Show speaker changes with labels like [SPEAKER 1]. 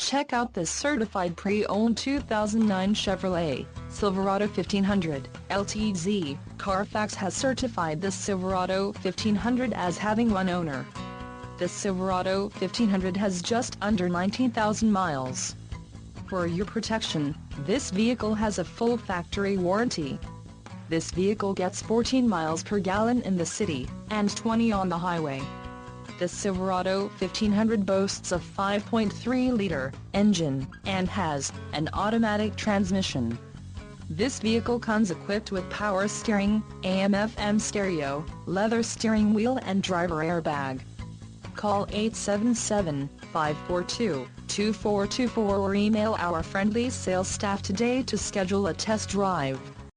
[SPEAKER 1] Check out this certified pre-owned 2009 Chevrolet Silverado 1500 LTZ. Carfax has certified this Silverado 1500 as having one owner. This Silverado 1500 has just under 19,000 miles. For your protection, this vehicle has a full factory warranty. This vehicle gets 14 miles per gallon in the city, and 20 on the highway. The Silverado 1500 boasts a 5.3-liter engine, and has an automatic transmission. This vehicle comes equipped with power steering, AM/FM stereo, leather steering wheel and driver airbag. Call 877-542-2424 or email our friendly sales staff today to schedule a test drive.